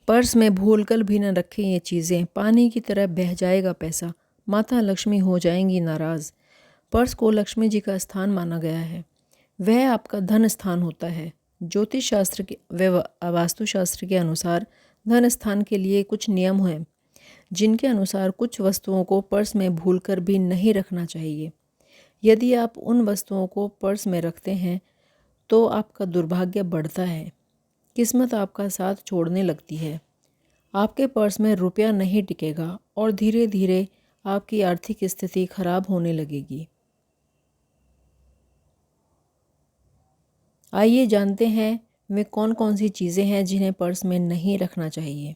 Purse में भूलकर भी न रखें ये चीज़ें, पानी की तरह बह जाएगा पैसा, माता लक्ष्मी हो जाएंगी नाराज़। पर्स को लक्ष्मी जी का स्थान माना गया है, वह आपका धन स्थान होता है। ज्योतिष शास्त्र के व वास्तुशास्त्र के अनुसार धन स्थान के लिए कुछ नियम हैं, जिनके अनुसार कुछ वस्तुओं को पर्स में भूलकर भी नहीं रखना चाहिए। यदि आप उन वस्तुओं को पर्स में रखते हैं तो आपका दुर्भाग्य बढ़ता है, किस्मत आपका साथ छोड़ने लगती है, आपके पर्स में रुपया नहीं टिकेगा और धीरे धीरे आपकी आर्थिक स्थिति खराब होने लगेगी। आइए जानते हैं वे कौन कौन सी चीज़ें हैं जिन्हें पर्स में नहीं रखना चाहिए।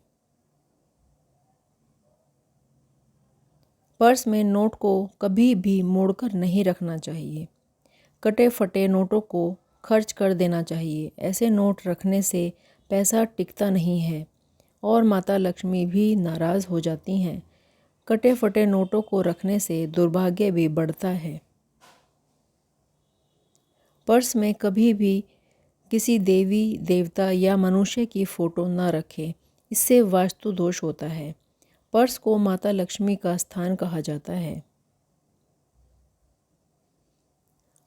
पर्स में नोट को कभी भी मोड़कर नहीं रखना चाहिए। कटे फटे नोटों को खर्च कर देना चाहिए। ऐसे नोट रखने से पैसा टिकता नहीं है और माता लक्ष्मी भी नाराज़ हो जाती हैं। कटे फटे नोटों को रखने से दुर्भाग्य भी बढ़ता है। पर्स में कभी भी किसी देवी देवता या मनुष्य की फ़ोटो न रखें, इससे वास्तु दोष होता है। पर्स को माता लक्ष्मी का स्थान कहा जाता है।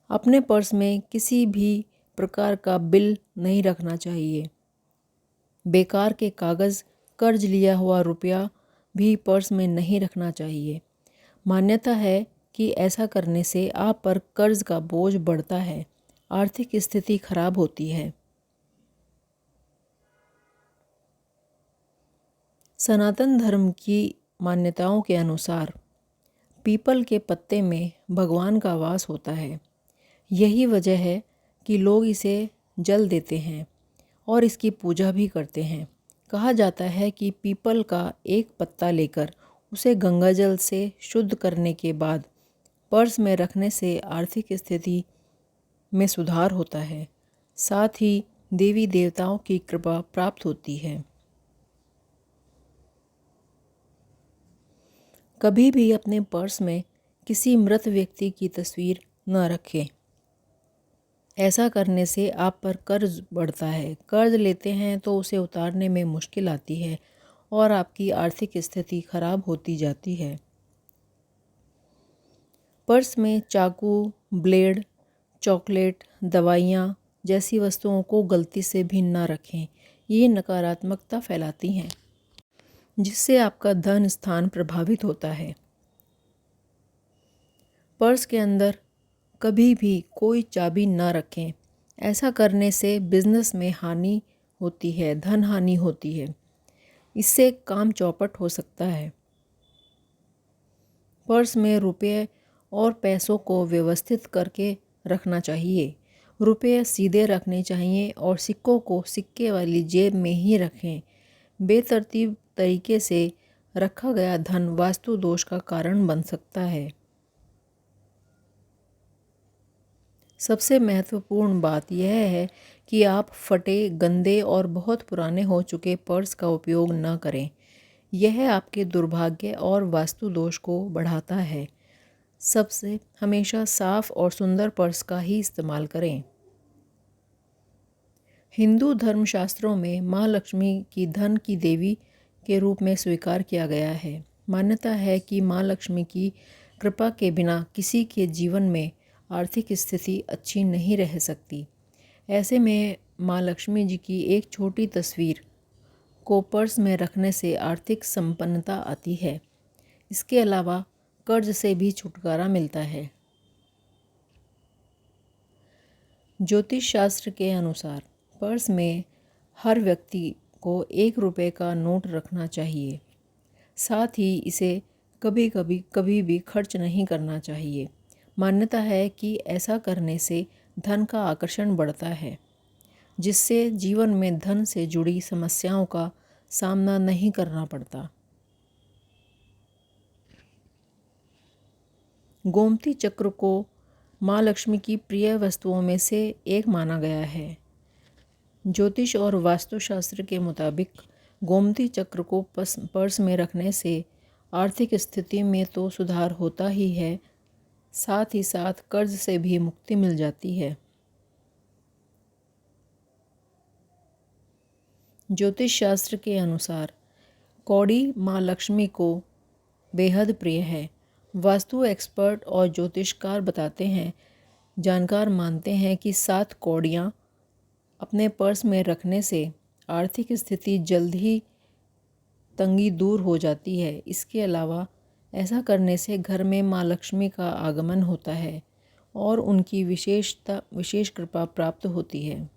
अपने पर्स में किसी भी प्रकार का बिल नहीं रखना चाहिए। बेकार के कागज़, कर्ज लिया हुआ रुपया भी पर्स में नहीं रखना चाहिए। मान्यता है कि ऐसा करने से आप पर कर्ज का बोझ बढ़ता है, आर्थिक स्थिति खराब होती है। सनातन धर्म की मान्यताओं के अनुसार पीपल के पत्ते में भगवान का वास होता है। यही वजह है कि लोग इसे जल देते हैं और इसकी पूजा भी करते हैं। कहा जाता है कि पीपल का एक पत्ता लेकर उसे गंगाजल से शुद्ध करने के बाद पर्स में रखने से आर्थिक स्थिति में सुधार होता है, साथ ही देवी देवताओं की कृपा प्राप्त होती है। कभी भी अपने पर्स में किसी मृत व्यक्ति की तस्वीर न रखें। ऐसा करने से आप पर कर्ज बढ़ता है। कर्ज लेते हैं तो उसे उतारने में मुश्किल आती है और आपकी आर्थिक स्थिति खराब होती जाती है। पर्स में चाकू, ब्लेड, चॉकलेट, दवाइयाँ जैसी वस्तुओं को गलती से भी न रखें। ये नकारात्मकता फैलाती हैं, जिससे आपका धन स्थान प्रभावित होता है। पर्स के अंदर कभी भी कोई चाबी न रखें। ऐसा करने से बिजनेस में हानि होती है, धन हानि होती है। इससे काम चौपट हो सकता है। पर्स में रुपये और पैसों को व्यवस्थित करके रखना चाहिए। रुपये सीधे रखने चाहिए और सिक्कों को सिक्के वाली जेब में ही रखें। बेतरतीब तरीके से रखा गया धन वास्तु दोष का कारण बन सकता है। सबसे महत्वपूर्ण बात यह है कि आप फटे, गंदे और बहुत पुराने हो चुके पर्स का उपयोग न करें। यह आपके दुर्भाग्य और वास्तु दोष को बढ़ाता है। सबसे हमेशा साफ और सुंदर पर्स का ही इस्तेमाल करें। हिंदू धर्मशास्त्रों में माँ लक्ष्मी की धन की देवी के रूप में स्वीकार किया गया है। मान्यता है कि माँ लक्ष्मी की कृपा के बिना किसी के जीवन में आर्थिक स्थिति अच्छी नहीं रह सकती। ऐसे में माँ लक्ष्मी जी की एक छोटी तस्वीर को पर्स में रखने से आर्थिक संपन्नता आती है। इसके अलावा कर्ज से भी छुटकारा मिलता है। ज्योतिष शास्त्र के अनुसार पर्स में हर व्यक्ति को 1 रुपये का नोट रखना चाहिए। साथ ही इसे कभी भी खर्च नहीं करना चाहिए। मान्यता है कि ऐसा करने से धन का आकर्षण बढ़ता है, जिससे जीवन में धन से जुड़ी समस्याओं का सामना नहीं करना पड़ता। गोमती चक्र को माँ लक्ष्मी की प्रिय वस्तुओं में से एक माना गया है। ज्योतिष और वास्तुशास्त्र के मुताबिक गोमती चक्र को पर्स में रखने से आर्थिक स्थिति में तो सुधार होता ही है, साथ ही साथ कर्ज से भी मुक्ति मिल जाती है। ज्योतिष शास्त्र के अनुसार कौड़ी माँ लक्ष्मी को बेहद प्रिय है। वास्तु एक्सपर्ट और ज्योतिषकार बताते हैं, जानकार मानते हैं कि 7 कौड़ियाँ अपने पर्स में रखने से आर्थिक स्थिति जल्द ही तंगी दूर हो जाती है। इसके अलावा ऐसा करने से घर में माँ लक्ष्मी का आगमन होता है और उनकी विशेष कृपा प्राप्त होती है।